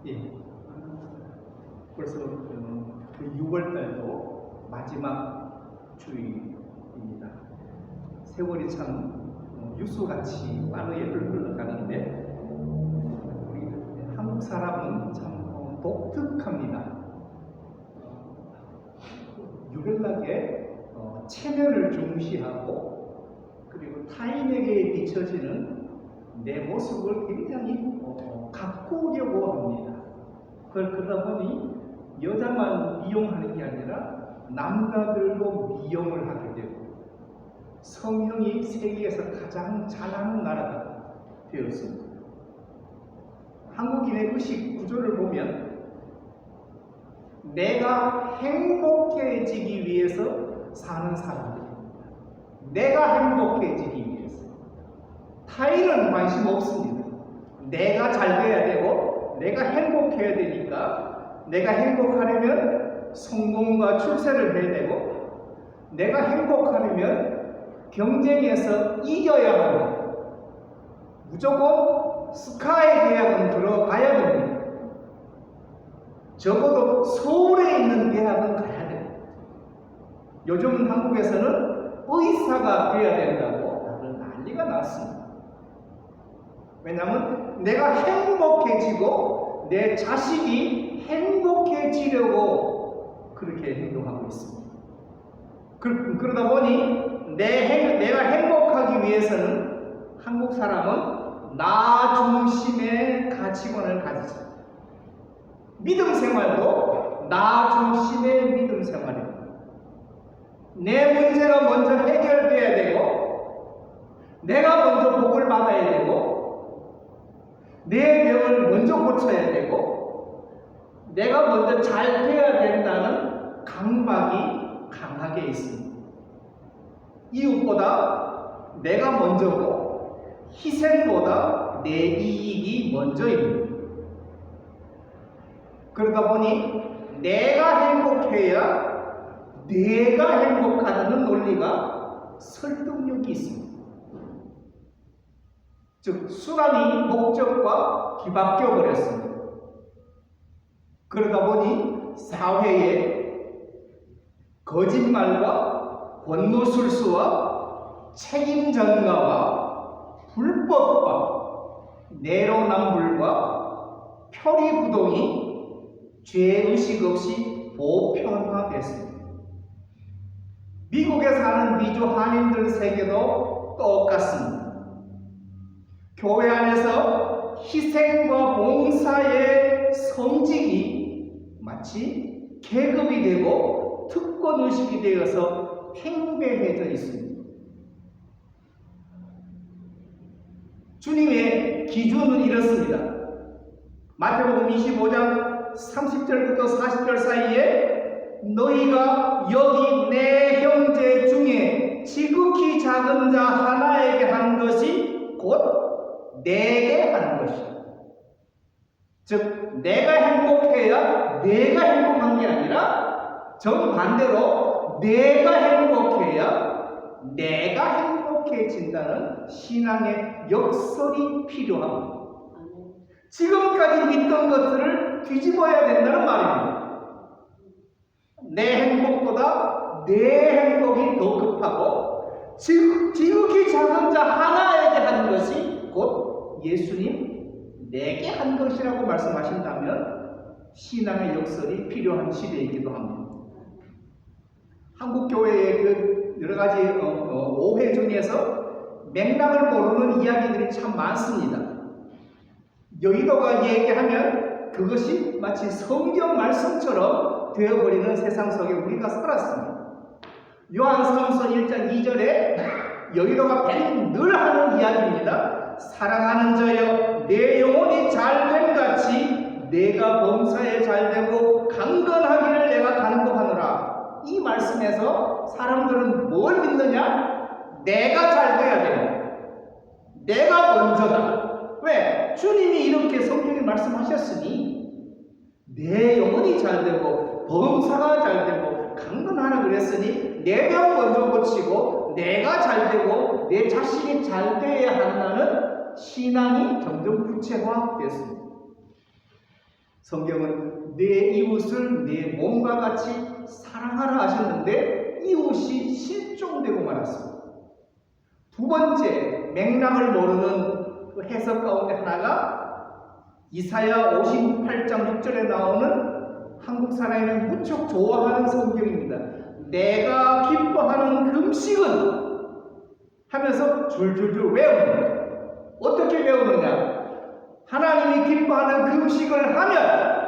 예. 벌써 그 6월달도 마지막 주일입니다. 세월이 참 유수같이 빠르게 흘러가는데 우리 한국 사람은 참 독특합니다. 유별나게 체면을 중시하고 그리고 타인에게 비춰지는 내 모습을 굉장히 가꾸려고 합니다. 그러다 보니 여자만 미용하는 게 아니라 남자들도 미용을 하게 되고 성형이 세계에서 가장 잘하는 나라가 되었습니다. 한국인의 의식 구조를 보면 내가 행복해지기 위해서 사는 사람들입니다. 내가 행복해지기 위해서. 타인은 관심 없습니다. 내가 잘 돼야 되고 내가 행복해야 되니까 내가 행복하려면 성공과 출세를 해야 되고 내가 행복하려면 경쟁에서 이겨야 합니다. 무조건 스카이 대학은 들어가야 됩니다. 적어도 서울에 있는 대학은 가야 됩니다. 요즘 한국에서는 의사가 되어야 된다고 다들 난리가 났습니다. 왜냐하면 내가 행복해지고 내 자식이 행복해지려고 그렇게 행동하고 있습니다. 그러다 보니 내가 행복하기 위해서는 한국 사람은 나 중심의 가치관을 가지죠. 믿음 생활도 나 중심의 믿음 생활입니다. 내 문제가 먼저 해결돼야 되고 내가 먼저 복을 받아야 되고 내 병을 먼저 고쳐야 되고 내가 먼저 잘 돼야 된다는 강박이 강하게 있습니다. 이웃보다 내가 먼저고 희생보다 내 이익이 먼저입니다. 그러다 보니 내가 행복해야 내가 행복하다는 논리가 설득력이 있습니다. 즉 수단이 목적과 뒤바뀌어 버렸습니다. 그러다 보니 사회에 거짓말과 권노술수와 책임전가와 불법과 내로남불과 표리부동이 죄의식 없이 보편화됐습니다. 미국에 사는 미주 한인들 세계도 똑같습니다. 교회 안에서 희생과 봉사의 성직이 마치 계급이 되고 특권의식이 되어서 팽배해져 있습니다. 주님의 기준은 이렇습니다. 마태복음 25장 30절부터 40절 사이에 너희가 여기 내 형제 중에 지극히 작은 자 하나에게 한 것이 곧 내게 하는 것이다. 즉 내가 행복해야 내가 행복한 게 아니라 정반대로 내가 행복해야 내가 행복해진다는 신앙의 역설이 필요합니다. 지금까지 믿던 것들을 뒤집어야 된다는 말입니다. 내 행복보다 내 행복이 더 급하고 지극히 작은 자 하나에게 하는 것이 곧 예수님 내게 한 것이라고 말씀하신다면 신앙의 역설이 필요한 시대이기도 합니다. 한국 교회의 그 여러 가지 오해 중에서 맥락을 모르는 이야기들이 참 많습니다. 여의도가 얘기하면 그것이 마치 성경 말씀처럼 되어버리는 세상 속에 우리가 살았습니다. 요한삼서 1장 2절에 여의도가 늘 하는 이야기입니다. 사랑하는 자여 내 영혼이 잘됨 같이 내가 범사에 잘되고 강건하기를 내가 간구하노라. 이 말씀에서 사람들은 뭘 믿느냐? 내가 잘 돼야 돼요. 내가 먼저다. 왜? 주님이 이렇게 성경에 말씀하셨으니 내 영혼이 잘되고 범사가 잘되고 강건하라 그랬으니 내 병 먼저 고치고 내가 잘되고 내 자신이 잘돼야 한다는 신앙이 점점 구체화됐습니다. 성경은 내 이웃을 내 몸과 같이 사랑하라 하셨는데 이웃이 실종되고 말았습니다. 두 번째 맥락을 모르는 그 해석 가운데 하나가 이사야 58장 6절에 나오는 한국 사람이 무척 좋아하는 성경입니다. 내가 기뻐하는 금식은 하면서 줄줄줄 외웁니다. 어떻게 외우느냐? 하나님이 기뻐하는 금식을 하면,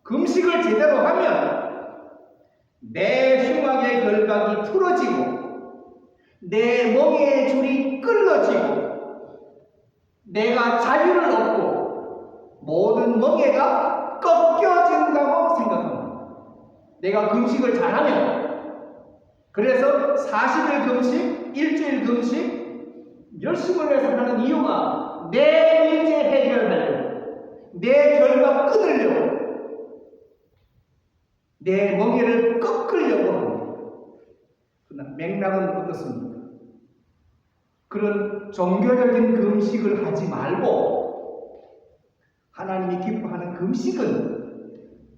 금식을 제대로 하면 내 흉악의 결박이 풀어지고 내 멍에의 줄이 끊어지고 내가 자유를 얻고 모든 멍에가 꺾여진다고 생각합니다. 내가 금식을 잘하면. 그래서 40일 금식, 일주일 금식 열심을 해서 하는 이유가 내 문제 해결하려고, 내 결박 끊으려고, 내 멍에를 꺾으려고 합니다. 그러나 맥락은 어떻습니까? 그런 종교적인 금식을 하지 말고 하나님이 기뻐하는 금식은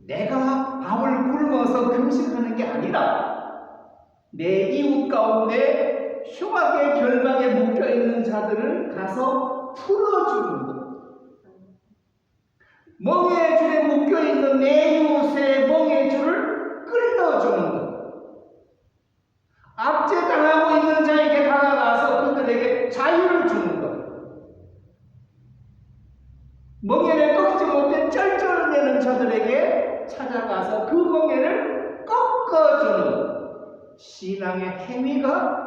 내가 밥을 굶어서 금식하는 게 아니라 내 이웃 가운데 흉악의 결박에 묶여있는 자들을 가서 풀어주는 것. 멍에의 줄에 묶여있는 내 이웃의 멍에의 줄을 끌어주는 것. 압제당하고 있는 자에게 다가가서 그들에게 자유를 주는 것. 멍에를 꺾지 못해 쩔쩔매는 자들에게 찾아가서 그 멍에를 꺾어주는 신앙의 행위가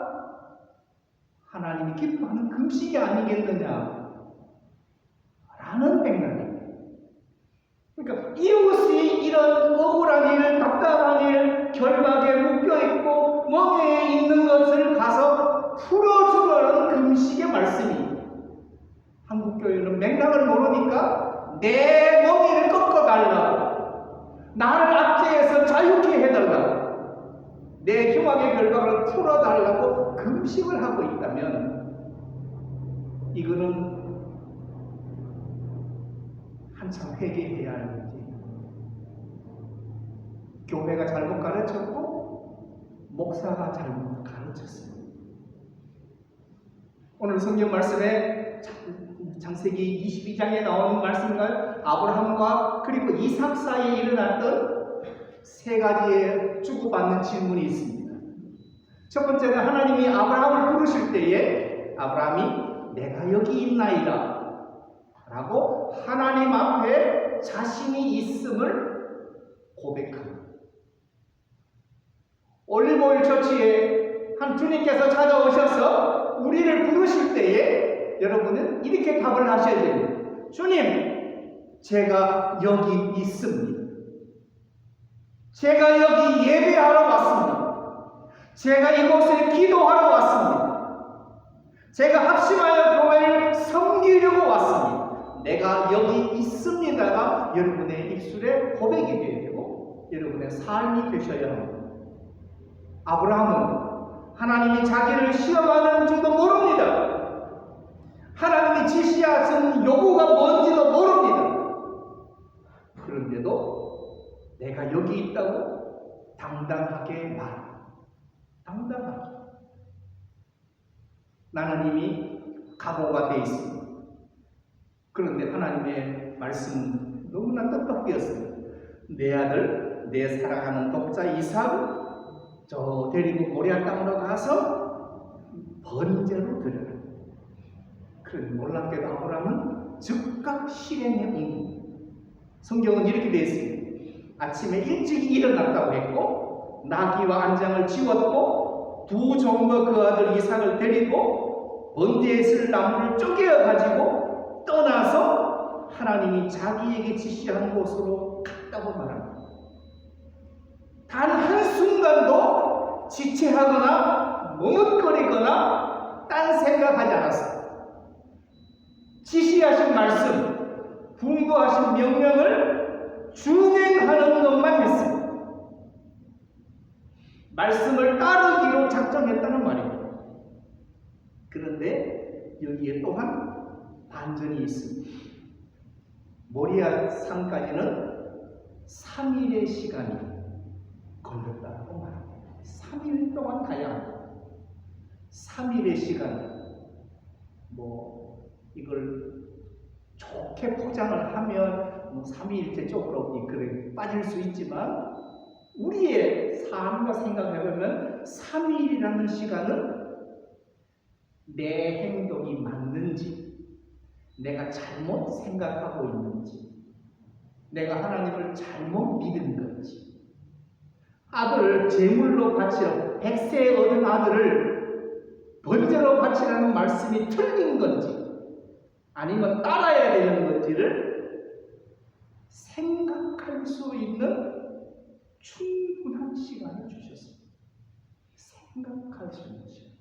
하나님이 기뻐하는 금식이 아니겠느냐 라는 맥락입니다. 그러니까 이웃이 이런 억울한 일, 답답한 일, 결박에 묶여있고 멍에에 있는 것을 가서 풀어주려는 금식의 말씀이, 한국교회는 맥락을 모르니까 내 멍에를 꺾어달라고, 나를 압제해서 자유케 해달라고, 내 흉악의 결박을 풀어달라고 금식을 하고 있다면 이거는 한참 회개해야 할 문제입니다. 교회가 잘못 가르쳤고 목사가 잘못 가르쳤어요. 오늘 성경 말씀에 창세기 22장에 나오는 말씀과 아브라함과 그리고 이삭 사이에 일어났던 세 가지의 주고받는 질문이 있습니다. 첫 번째는 하나님이 아브라함을 부르실 때에 아브라함이 내가 여기 있나이다 라고 하나님 앞에 자신이 있음을 고백합니다. 올리브오일 처치에 한 주님께서 찾아오셔서 우리를 부르실 때에 여러분은 이렇게 답을 하셔야 됩니다. 주님, 제가 여기 있습니다. 제가 여기 예배하러 왔습니다. 제가 이곳에 기도하러 왔습니다. 제가 합심하여 교회를 섬기려고 왔습니다. 내가 여기 있습니다가 여러분의 입술에 고백이 되어야 되고 여러분의 삶이 되셔야 합니다. 아브라함은 하나님이 자기를 시험하는 줄도 모릅니다. 하나님이 지시하신 요구가 뭔지도 모릅니다. 그런데도 내가 여기 있다고 당당하게 말합니다. 당당하게. 나는 이미 각오가 되어 있습니다. 그런데 하나님의 말씀은 너무나 뜻밖이었습니다. 내 아들, 내 사랑하는 독자 이삭을 저 데리고 모리아 땅으로 가서 번제로 드려라. 그런데 놀랍게도 아브라함은 즉각 실행에 옮깁니다. 성경은 이렇게 되어 있습니다. 아침에 일찍 일어났다고 했고 나귀와 안장을 지웠고 두 종과 그 아들 이삭을 데리고 번제에 쓸 나무를 쪼개어 가지고 떠나서 하나님이 자기에게 지시한 곳으로 갔다고 말합니다. 단 한순간도 지체하거나 머뭇거리거나 딴 생각하지 않았습니다. 지시하신 말씀, 분부하신 명령을 준행하는 것만 했습니다. 말씀을 따르기로 작정했다는 말입니다. 그런데 여기에 또한 반전이 있습니다. 모리아 산까지는 3일의 시간이 걸렸다고 말합니다. 3일 동안 가야 합니다. 3일의 시간, 이걸 좋게 포장을 하면 3일째 쪽으로 그래 빠질 수 있지만, 우리의 삶과 생각해보면 3일이라는 시간은 내 행동이 맞는지, 내가 잘못 생각하고 있는지, 내가 하나님을 잘못 믿은 건지, 아들을 제물로 바치러 100세 얻은 아들을 번제로 바치라는 말씀이 틀린 건지, 아니면 따라야 되는 건지를 생각할 수 있는 충분한 시간을 주셨습니다. 생각할 수 있는 시간.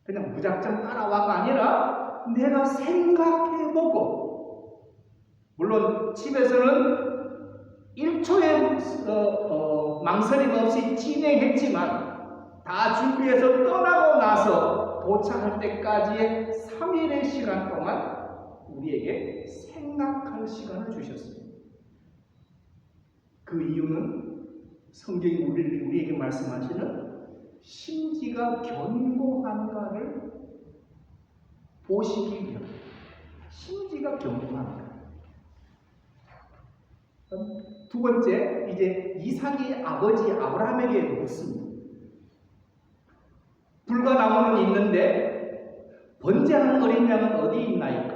그냥 무작정 따라와가 아니라 내가 생각해보고, 물론 집에서는 1초의 망설임 없이 진행했지만, 다 준비해서 떠나고 나서 도착할 때까지의 3일의 시간 동안 우리에게 생각할 시간을 주셨습니다. 그 이유는 성경이 우리에게 말씀하시는 심지가 견고한가를 보시기 위함. 심지가 견고한가. 두 번째, 이제 이삭이 아버지 아브라함에게 묻습니다. 불과 나무는 있는데 번제하는 어린 양은 어디 있나이까?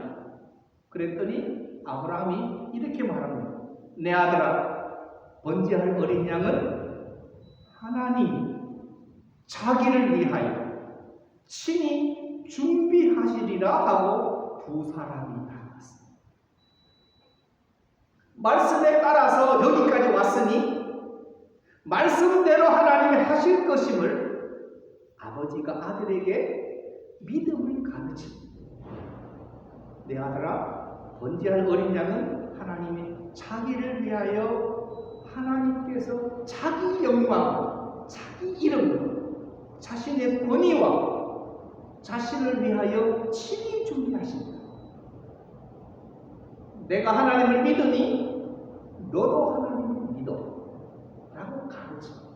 그랬더니 아브라함이 이렇게 말합니다. 내 아들아, 번제할 어린 양은 하나님이 자기를 위하여 친히 준비하시리라 하고 두 사람이 나갔습니다. 말씀에 따라서 여기까지 왔으니 말씀대로 하나님이 하실 것임을 아버지가 아들에게 믿음을 가르칩니다. 내 아들아, 번제할 어린 양은 하나님이 자기를 위하여 하나님께서 자기 영광, 자기 이름, 자신의 권위와 자신을 위하여 친히 준비하신다. 내가 하나님을 믿으니 너도 하나님을 믿어 라고 가르칩니다.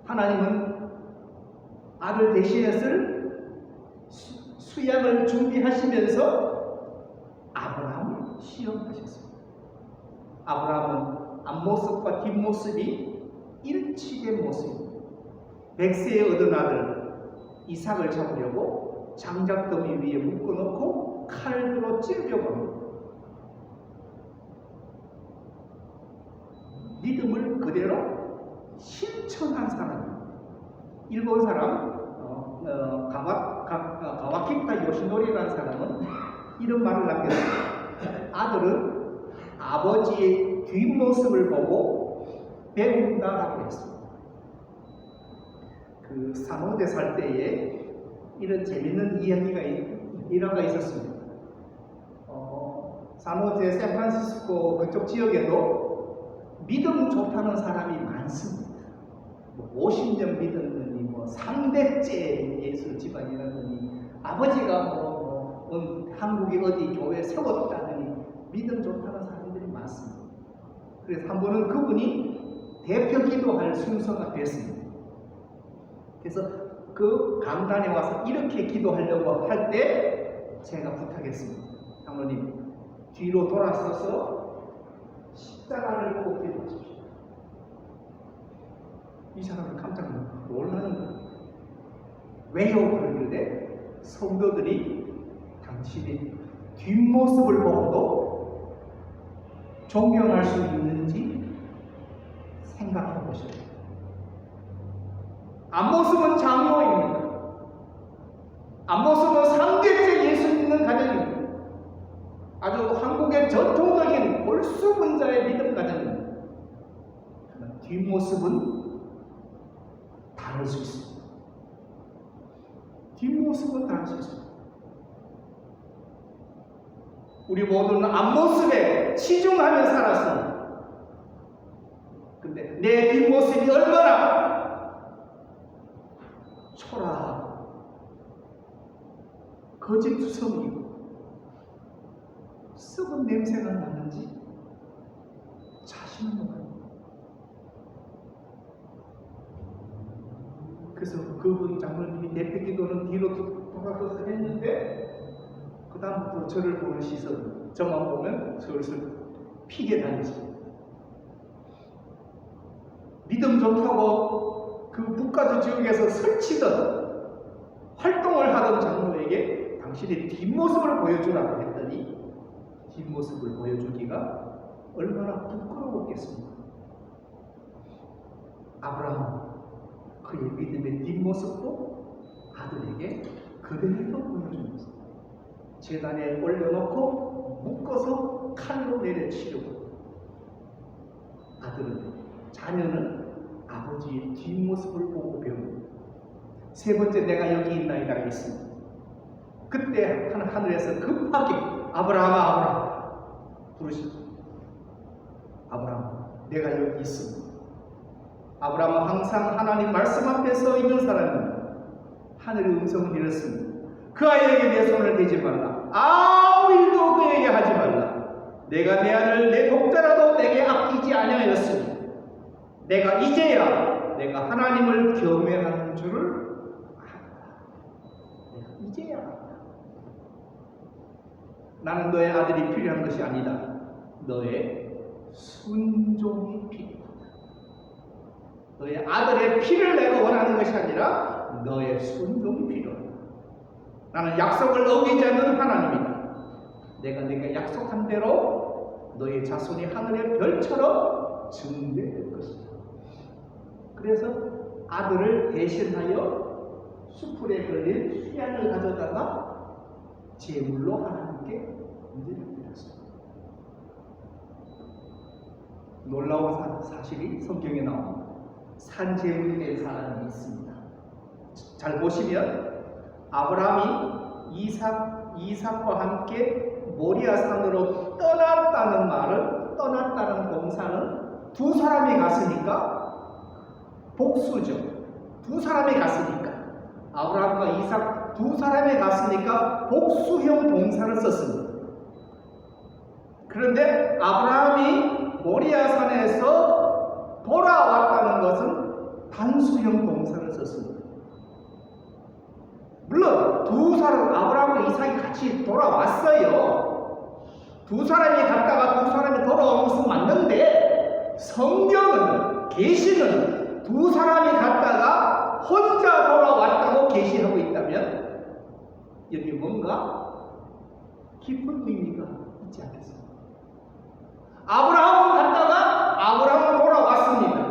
하나님은 아들 대신에 쓸 수양을 준비하시면서 아브라함을 시험하셨습니다. 아브라함은 앞모습과 뒷모습이 일치된 모습입니다. 100세에 얻은 아들 이삭을 잡으려고 장작더미 위에 묶어놓고 칼로 찌르려고 합니다. 믿음을 그대로 실천한 사람입니다. 일본 사람 가와키타 요시노리라는 사람은 이런 말을 남겼습니다. 아들은 아버지의 뒷모습을 보고 배운다라고 했습니다. 그 산호제 살 때에 이런 재밌는 일화가 있었습니다. 산호제, 샌프란시스코 그쪽 지역에도 믿음 좋다는 사람이 많습니다. 50년 믿었느니 3대째 예수 집안이라더니 아버지가 한국에 어디 교회 세웠다더니 믿음 좋다는 사람들이 많습니다. 그래서 한 번은 그분이 대표 기도할 순서가 됐습니다. 그래서 그 강단에 와서 이렇게 기도하려고 할 때 제가 부탁했습니다. 장로님, 뒤로 돌아서서 십자가를 보고 기도하십시오. 이 사람은 깜짝 놀라는 거예요. 왜요? 그러는데 성도들이 당신의 뒷모습을 보고도 존경할 수 있는지 생각해 보셔야 돼요. 앞모습은 장로입니다. 앞모습은 3대째 예수 믿는 가정입니다. 아주 한국의 전통적인 골수분자의 믿음 가정입니다. 그러나 뒷모습은 다를 수 있습니다. 뒷모습은 다를 수 있습니다. 우리 모두는 앞모습에 치중하며 살았습니다. 근데 내 뒷모습이 얼마나 초라하고 거짓투성이고 썩은 냄새가 나는지 자신은 몰라요. 그래서 그분 장로님이 내패 기도는 뒤로 돌아서서 했는데 그 다음부터 저를 보는 시선, 저만 보면 슬슬 피게 다니죠. 믿음 좋다고 그 북가주 지역에서 설치던 활동을 하던 장로에게 당신의 뒷모습을 보여주라고 했더니 뒷모습을 보여주기가 얼마나 부끄러웠겠습니까? 아브라함은 그의 믿음의 뒷모습도 아들에게 그대로 보여줍니다. 제단에 올려놓고 묶어서 칼로 내려치려고 자녀는 아버지의 뒷모습을 보고 배웁니다. 세 번째, 내가 여기 있나이다 했습니다. 그때 하늘에서 급하게 아브라함아 부르시죠. 아브라함, 내가 여기 있습니다. 아브라함은 항상 하나님 말씀 앞에 서 있는 사람입니다. 하늘의 음성은 이렇습니다. 그 아이에게 내 손을 대지 말라. 아무 일도 그에게 하지 말라. 내가 내 아들 내 독자라도 내게 아끼지 아니하였으니 내가 이제야 내가 하나님을 경외하는 줄을 안다. 내가 이제야 안다. 나는 너의 아들이 필요한 것이 아니다. 너의 순종이 필요하다. 너의 아들의 피를 내가 원하는 것이 아니라 너의 순종이 필요하다. 나는 약속을 어기지 않는 하나님이다. 내가 네가 약속한 대로 너의 자손이 하늘의 별처럼 증대될 것이다. 그래서 아들을 대신하여 수풀에 걸린 수양을 가져다가 제물로 하나님께 드렸습니다. 놀라운 사실이 성경에 나옵니다. 산제물이 된 사람이 있습니다. 잘 보시면 아브라함이 이삭과 함께 모리아 산으로 떠났다는 말은, 떠났다는 동사는 두 사람이 갔으니까 복수죠. 두 사람이 갔으니까, 아브라함과 이삭 두 사람이 갔으니까 복수형 동사를 썼습니다. 그런데 아브라함이 모리아 산에서 돌아왔다는 것은 단수형 동사를 썼습니다. 물론 두 사람, 아브라함과 이삭이 같이 돌아왔어요. 두 사람이 갔다가 두 사람이 돌아온 것은 맞는데, 성경은, 계시는 두 사람이 갔다가 혼자 돌아왔다고 계시하고 있다면 여기 뭔가 깊은 의미가 있지 않겠습니까? 아브라함은 갔다가 아브라함은 돌아왔습니다.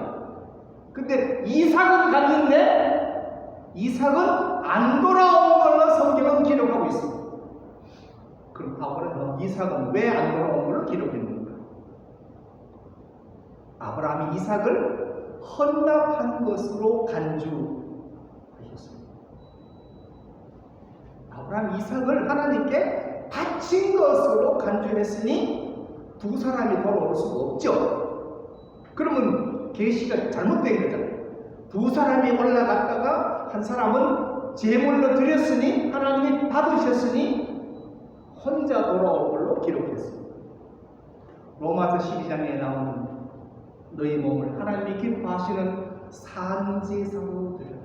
근데 이삭은 갔는데 이삭은 안 돌아온 걸로 성경은 기록하고 있습니다. 그럼 아브라함, 이삭은 왜 안 돌아온 걸로 기록했는가? 아브라함이 이삭을 헌납한 것으로 간주하셨습니다. 아브라함 이삭을 하나님께 바친 것으로 간주했으니 두 사람이 돌아올 수가 없죠. 그러면 계시가 잘못된 거잖아요. 두 사람이 올라갔다가 한 사람은 제물로 드렸으니 하나님이 받으셨으니 혼자 돌아올 걸로 기록했습니다. 로마서 12장에 나오는 너희 몸을 하나님이 기뻐하시는 산제사로 드려라.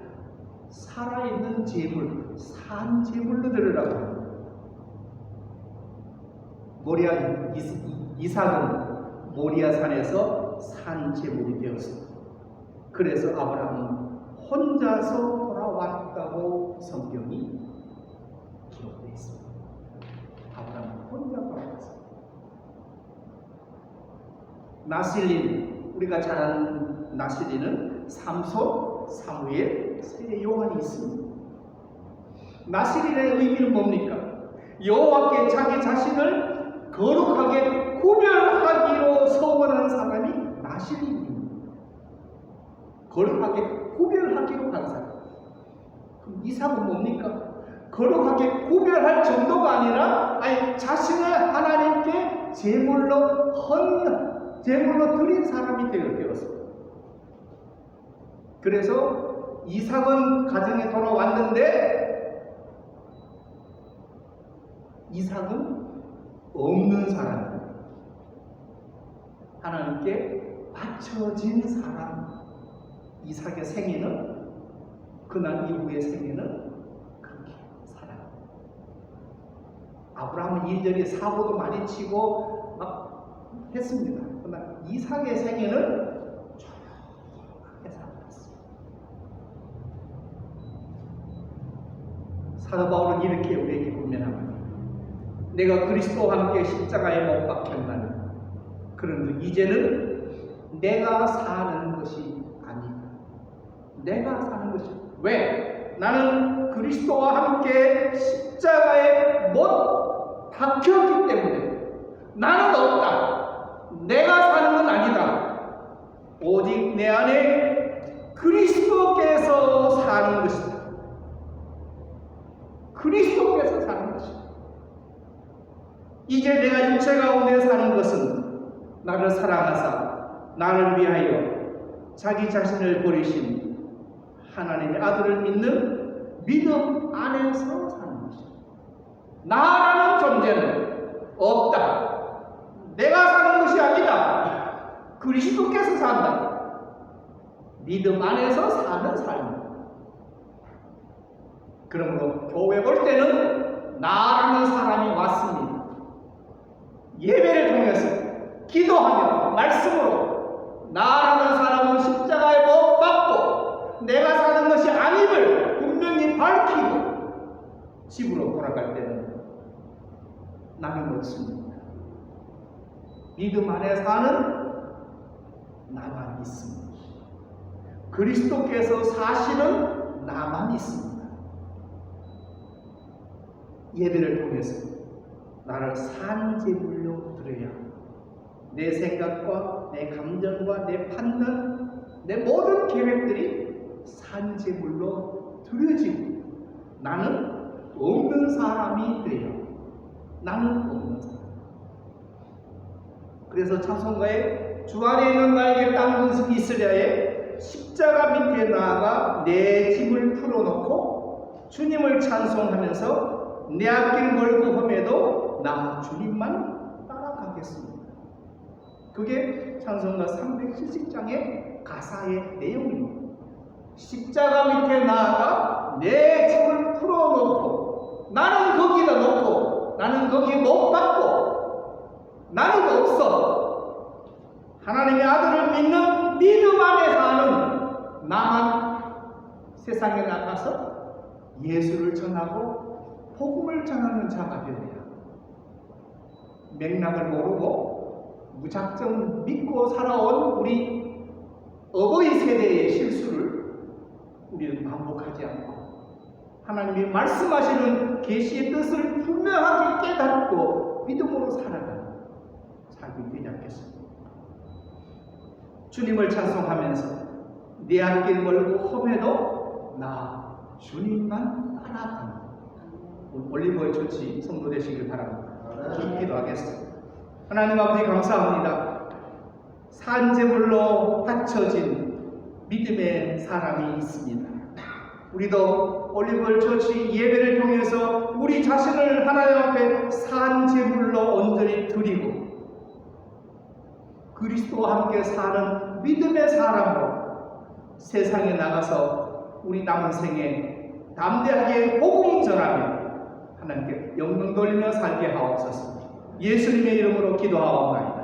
살아있는 제물, 산제물로 드리라고 합니다. 이삭은 모리아 산에서 산제물이 되었습니다. 그래서 아브라함은 혼자서 돌아왔다고 성경이 기록되어 있습니다. 아브라함은 혼자 돌아왔습니다. 나실린, 우리가 잘 아는 나실린은 삼손, 사무엘, 세례 요한이 있습니다. 나실린의 의미는 뭡니까? 여호와께 자기 자신을 거룩하게 구별하기로 서원한 사람이 나실린입니다. 거룩하게 구별하기로 한 사람. 그럼 이삭은 뭡니까? 거룩하게 구별할 정도가 아니라 자신을 하나님께 제물로 드린 사람이 되었습니다. 그래서 이삭은 가정에 돌아왔는데 이삭은 없는 사람, 하나님께 바쳐진 사람. 이삭의 생애는, 그날 이후의 생애는 그렇게 살아요. 아브라함은 이리저리 사고도 많이 치고 막 했습니다. 그러나 이삭의 생애는 조용하게 살았습니다. 사도 바울은 이렇게 우리에게 권면합니다. 내가 그리스도와 함께 십자가에 못 박혔나니 그런데 이제는 내가 사는 것이 아니다. 내가 사는 것이. 왜? 나는 그리스도와 함께 십자가에 못 박혔기 때문에 나는 없다. 내가 사는 건 아니다. 오직 내 안에 그리스도께서 사는 것이다. 그리스도께서 사는 것이다. 이제 내가 육체 가운데 사는 것은 나를 사랑하사 나를 위하여 자기 자신을 버리신 하나님의 아들을 믿는 믿음 안에서 사는 것이다. 나라는 존재는 없다. 내가 사는 것이 아니다. 그리스도께서 산다. 믿음 안에서 사는 삶이다. 그러므로 교회 볼 때는 나라는 사람이 왔습니다. 예배를 통해서 기도하며 말씀으로 나라는 사람은 십자가에 못 박고 내가 사는 것이 아님을 분명히 밝히고 집으로 돌아갈 때는 나는 없습니다. 믿음 안에 사는 나만 있습니다. 그리스도께서 사시는 나만 있습니다. 예배를 통해서 나를 산제물로 드려야 내 생각과 내 감정과 내 판단, 내 모든 계획들이 산제물로 드려지고 나는 없는 사람이 되어 나는 없는 사람. 그래서 찬송가에 주 안에 있는 나에게 딴 것이 있으랴에 십자가 밑에 나아가 내 짐을 풀어놓고 주님을 찬송하면서 내 앞길 멀고 험해도 나 주님만 따라가겠습니다. 그게 찬송가 370장의 가사의 내용입니다. 십자가 밑에 나아가 내 짐을 풀어놓고 나는 거기다 놓고 나는 거기 못 받고 나는 없어. 하나님의 아들을 믿는 믿음 안에 사는 나만 세상에 나가서 예수를 전하고 복음을 전하는 자가 되어야 맥락을 모르고 무작정 믿고 살아온 우리 어버이 세대의 실수를 우리는 반복하지 않고 하나님이 말씀하시는 계시의 뜻을 분명하게 깨닫고 믿음으로 살아가는 삶이 되지 않겠습니까? 주님을 찬송하면서 내 앞길 멀고 험해도 나 주님만 따라간다. 올리브오일 조치 성도 되시길 바랍니다. 기도하겠습니다. 하나님 아버지 감사합니다. 산제물로 바쳐진 믿음의 사람이 있습니다. 우리도 올리브오일 조치 예배를 통해서 우리 자신을 하나님 앞에 산제물로 온전히 드리고 그리스도와 함께 사는 믿음의 사람으로 세상에 나가서 우리 남은 생에 담대하게 복음 전하며 하나님께 영광 돌리며 살게 하옵소서. 예수님의 이름으로 기도하옵나이다.